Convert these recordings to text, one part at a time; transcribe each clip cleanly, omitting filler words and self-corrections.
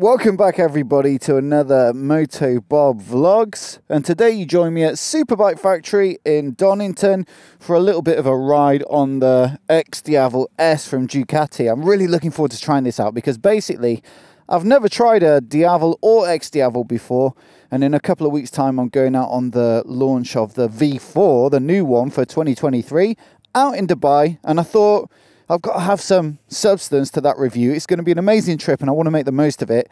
Welcome back everybody to another Moto Bob Vlogs, and today you join me at Superbike Factory in Donington for a little bit of a ride on the XDiavel S from Ducati. I'm really looking forward to trying this out because basically I've never tried a Diavel or XDiavel before, and in a couple of weeks time I'm going out on the launch of the V4, the new one for 2023, out in Dubai, and I thought I've got to have some substance to that review. It's going to be an amazing trip and I want to make the most of it.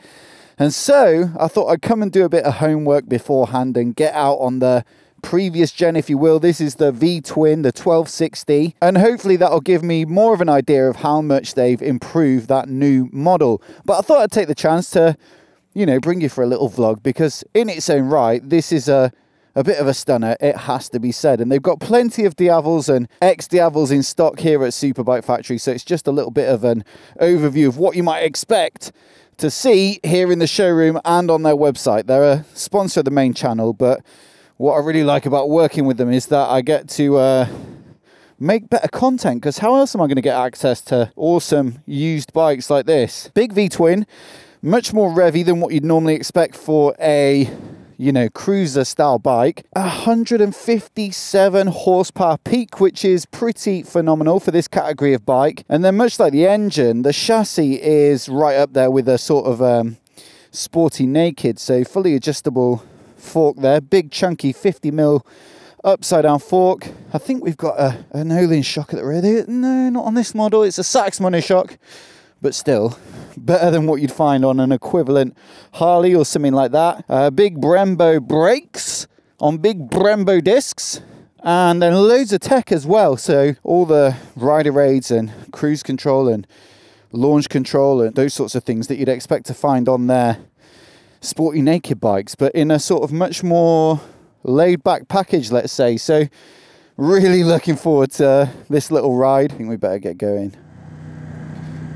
And so I thought I'd come and do a bit of homework beforehand and get out on the previous gen, if you will. This is the V-Twin, the 1260. And hopefully that'll give me more of an idea of how much they've improved that new model. But I thought I'd take the chance to, you know, bring you for a little vlog because in its own right, this is a bit of a stunner, it has to be said. And they've got plenty of Diavels and XDiavels in stock here at Superbike Factory, so it's just a little bit of an overview of what you might expect to see here in the showroom and on their website. They're a sponsor of the main channel, but what I really like about working with them is that I get to make better content, because how else am I going to get access to awesome used bikes like this? Big V-Twin, much more revvy than what you'd normally expect for a, you know, cruiser style bike. 157 horsepower peak, which is pretty phenomenal for this category of bike. And then much like the engine, the chassis is right up there with a sort of sporty naked, so fully adjustable fork there, big chunky 50mm upside down fork. I think we've got an Olin shock at the rear. No, not on this model, it's a Sachs monoshock, but still better than what you'd find on an equivalent Harley or something like that. Big Brembo brakes on big Brembo discs, and then loads of tech as well. So all the rider aids and cruise control and launch control and those sorts of things that you'd expect to find on their sporty naked bikes, but in a sort of much more laid back package, let's say. So really looking forward to this little ride. I think we better get going.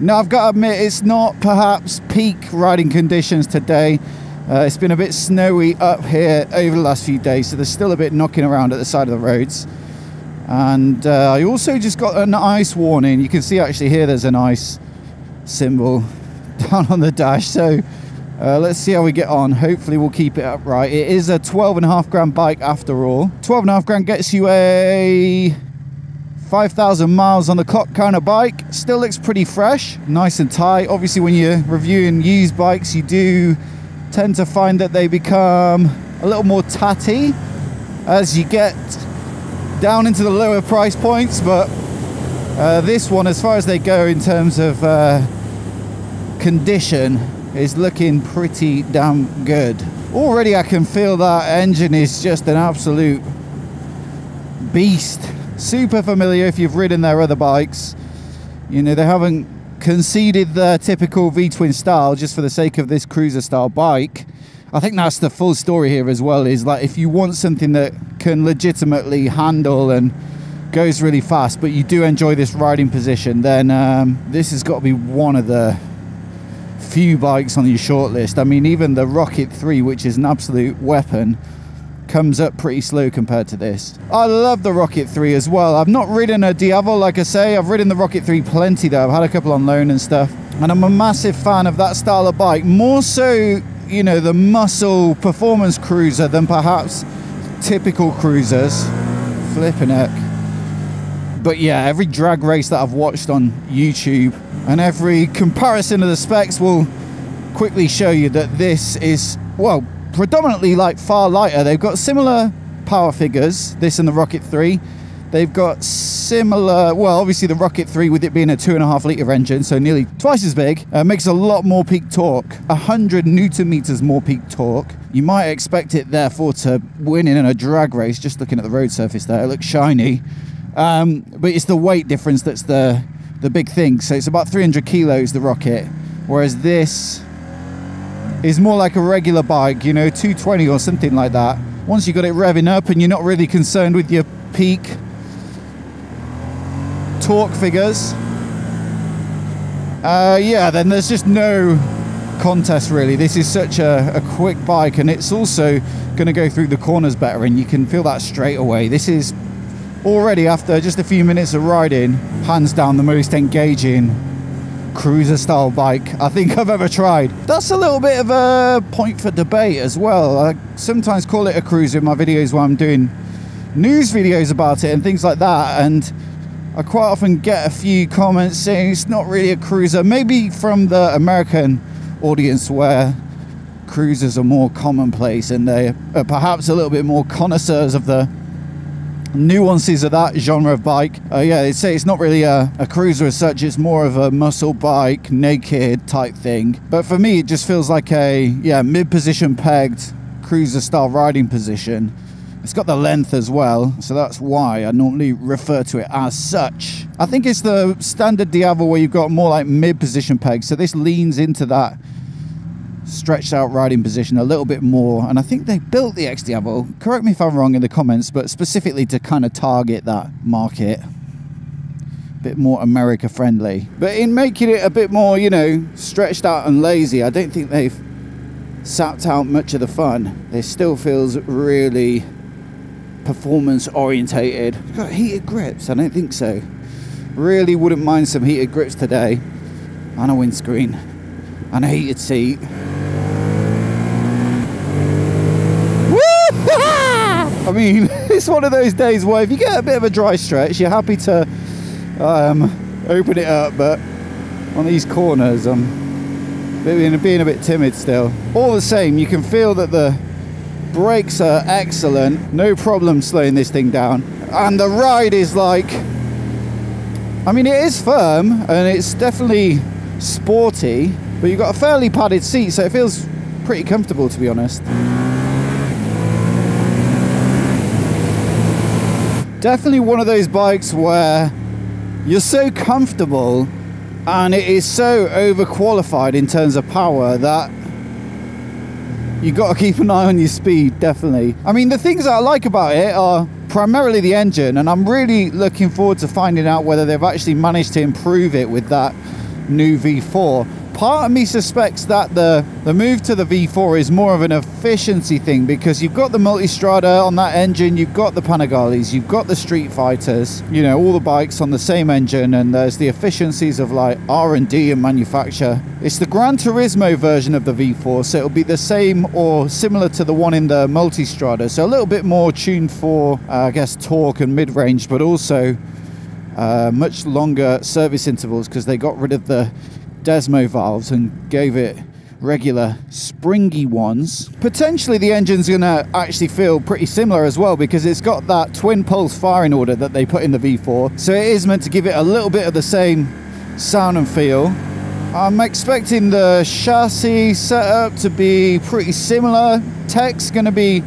Now, I've got to admit, it's not perhaps peak riding conditions today. It's been a bit snowy up here over the last few days, so there's still a bit knocking around at the side of the roads. And I also just got an ice warning. You can see actually here there's an ice symbol down on the dash. So let's see how we get on. Hopefully we'll keep it upright. It is a 12.5 grand bike after all. 12.5 grand gets you a 5,000 miles on the clock kind of bike. Still looks pretty fresh, nice and tight. Obviously when you're reviewing used bikes, you do tend to find that they become a little more tatty as you get down into the lower price points, but this one, as far as they go in terms of condition, is looking pretty damn good. Already I can feel that engine is just an absolute beast. Super familiar if you've ridden their other bikes. You know, they haven't conceded the typical V-Twin style just for the sake of this cruiser style bike. I think that's the full story here as well, is like if you want something that can legitimately handle and goes really fast, but you do enjoy this riding position, then this has got to be one of the few bikes on your shortlist. I mean, even the Rocket 3, which is an absolute weapon, comes up pretty slow compared to this. I love the Rocket 3 as well. I've not ridden a Diavel, like I say. I've ridden the Rocket 3 plenty though. I've had a couple on loan and stuff, and I'm a massive fan of that style of bike. More so, you know, the muscle performance cruiser than perhaps typical cruisers. Flipping heck. But yeah, every drag race that I've watched on YouTube and every comparison of the specs will quickly show you that this is, well, predominantly like far lighter. They've got similar power figures, this and the Rocket 3. They've got similar, well, obviously the Rocket 3, with it being a 2.5 litre engine, so nearly twice as big, makes a lot more peak torque, 100 Newton meters more peak torque. You might expect it therefore to win in a drag race. Just looking at the road surface there, it looks shiny, but it's the weight difference that's the big thing. So it's about 300 kilos, the Rocket, whereas this is more like a regular bike, you know, 220 or something like that. Once you got it revving up and you're not really concerned with your peak torque figures, yeah, then there's just no contest really. This is such a quick bike, and it's also going to go through the corners better, and you can feel that straight away. This is already, after just a few minutes of riding, hands down the most engaging cruiser style bike I think I've ever tried. That's a little bit of a point for debate as well. I sometimes call it a cruiser in my videos where I'm doing news videos about it and things like that, and I quite often get a few comments saying it's not really a cruiser, maybe from the American audience where cruisers are more commonplace and they are perhaps a little bit more connoisseurs of the nuances of that genre of bike. Yeah, they say it's not really a cruiser as such, it's more of a muscle bike, naked type thing. But for me, it just feels like a mid-position pegged cruiser style riding position. It's got the length as well, so that's why I normally refer to it as such. I think it's the standard Diavel where you've got more like mid-position pegs, so this leans into that stretched out riding position a little bit more, and I think they built the XDiavel, correct me if I'm wrong in the comments, but specifically to kind of target that market, a bit more America friendly. But in making it a bit more, you know, stretched out and lazy, I don't think they've sapped out much of the fun. It still feels really performance orientated. Got heated grips? I don't think so. Really wouldn't mind some heated grips today, and a windscreen and a heated seat. I mean, it's one of those days where if you get a bit of a dry stretch, you're happy to open it up, but on these corners I'm being a bit timid still. All the same, you can feel that the brakes are excellent, no problem slowing this thing down, and the ride is like, I mean, it is firm and it's definitely sporty, but you've got a fairly padded seat, so it feels pretty comfortable, to be honest. Definitely one of those bikes where you're so comfortable and it is so overqualified in terms of power that you've got to keep an eye on your speed, definitely. I mean, the things that I like about it are primarily the engine, and I'm really looking forward to finding out whether they've actually managed to improve it with that new V4. Part of me suspects that the move to the V4 is more of an efficiency thing, because you've got the Multistrada on that engine, you've got the Panigales, you've got the Street Fighters, you know, all the bikes on the same engine, and there's the efficiencies of like R&D and manufacture. It's the Gran Turismo version of the V4, so it'll be the same or similar to the one in the Multistrada, so a little bit more tuned for, I guess, torque and mid-range, but also much longer service intervals, because they got rid of the Desmo valves and gave it regular springy ones. Potentially the engine's gonna actually feel pretty similar as well, because it's got that twin pulse firing order that they put in the V4, so it is meant to give it a little bit of the same sound and feel. I'm expecting the chassis setup to be pretty similar. Tech's gonna be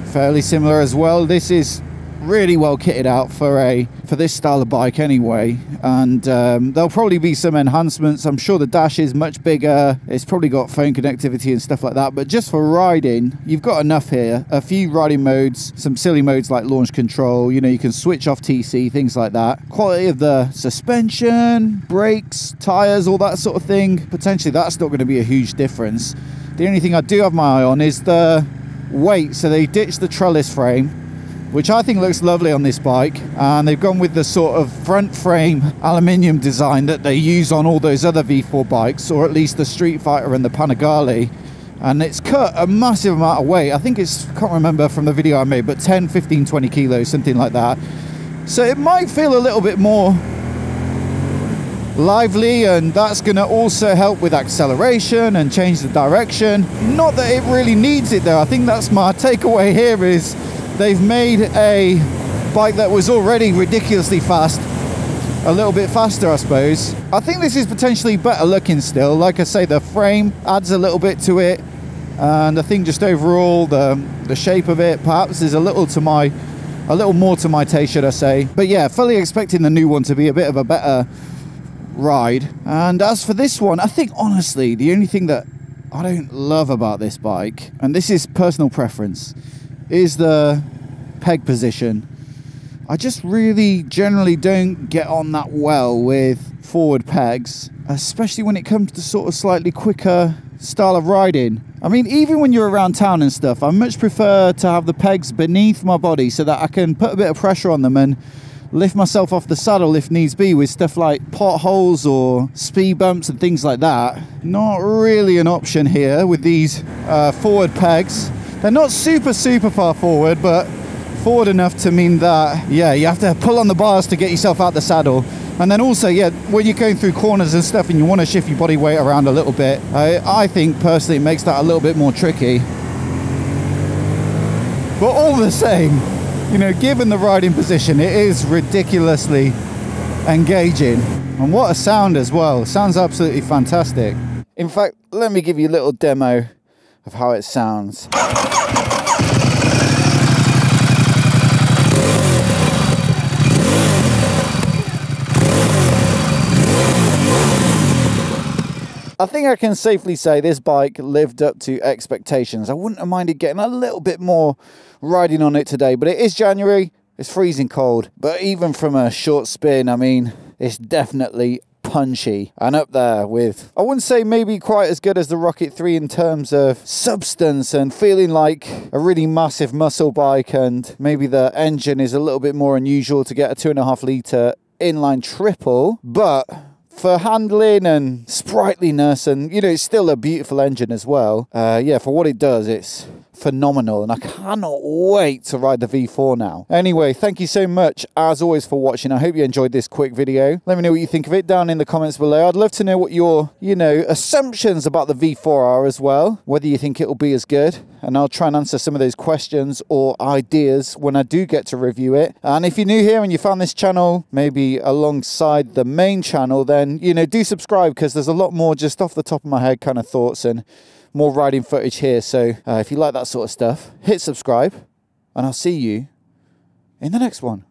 fairly similar as well. This is really well kitted out for this style of bike anyway, and there'll probably be some enhancements. I'm sure the dash is much bigger, it's probably got phone connectivity and stuff like that, but just for riding you've got enough here. A few riding modes, some silly modes like launch control, you know, you can switch off TC, things like that. Quality of the suspension, brakes, tires, all that sort of thing, potentially that's not going to be a huge difference. The only thing I do have my eye on is the weight. So they ditched the trellis frame, which I think looks lovely on this bike, and they've gone with the sort of front frame aluminium design that they use on all those other V4 bikes, or at least the Street Fighter and the Panigale, and it's cut a massive amount of weight. I think it's, I can't remember from the video I made, but 10, 15, 20 kilos, something like that. So it might feel a little bit more lively, and that's going to also help with acceleration and change the direction. Not that it really needs it though. I think that's my takeaway here, is they've made a bike that was already ridiculously fast a little bit faster, I suppose. I think this is potentially better looking still. Like I say, the frame adds a little bit to it, and I think just overall the shape of it perhaps is a little more to my taste, should I say. But yeah, fully expecting the new one to be a bit of a better ride. And as for this one, I think honestly the only thing that I don't love about this bike, and this is personal preference, is the peg position. I just really generally don't get on that well with forward pegs, especially when it comes to sort of slightly quicker style of riding. I mean, even when you're around town and stuff, I much prefer to have the pegs beneath my body so that I can put a bit of pressure on them and lift myself off the saddle if needs be with stuff like potholes or speed bumps and things like that. Not really an option here with these forward pegs. They're not super far forward, but forward enough to mean that, yeah, you have to pull on the bars to get yourself out the saddle. And then also, yeah, when you're going through corners and stuff and you want to shift your body weight around a little bit, I think personally it makes that a little bit more tricky. But all the same, you know, given the riding position, it is ridiculously engaging. And what a sound as well. Sounds absolutely fantastic. In fact, let me give you a little demo of how it sounds. I think I can safely say this bike lived up to expectations. I wouldn't have minded getting a little bit more riding on it today, but it is January, it's freezing cold. But even from a short spin, I mean, it's definitely punchy and up there with, I wouldn't say maybe quite as good as the Rocket 3 in terms of substance and feeling like a really massive muscle bike, and maybe the engine is a little bit more unusual to get a 2.5 litre inline triple, but for handling and sprightliness, and you know, it's still a beautiful engine as well. Yeah, for what it does, it's phenomenal, and I cannot wait to ride the V4 now. Anyway, thank you so much as always for watching. I hope you enjoyed this quick video. Let me know what you think of it down in the comments below. I'd love to know what your, you know, assumptions about the V4 are as well, whether you think it'll be as good, and I'll try and answer some of those questions or ideas when I do get to review it. And if you're new here and you found this channel maybe alongside the main channel, then, you know, do subscribe, because there's a lot more just off the top of my head kind of thoughts and more riding footage here. So if you like that sort of stuff, hit subscribe, and I'll see you in the next one.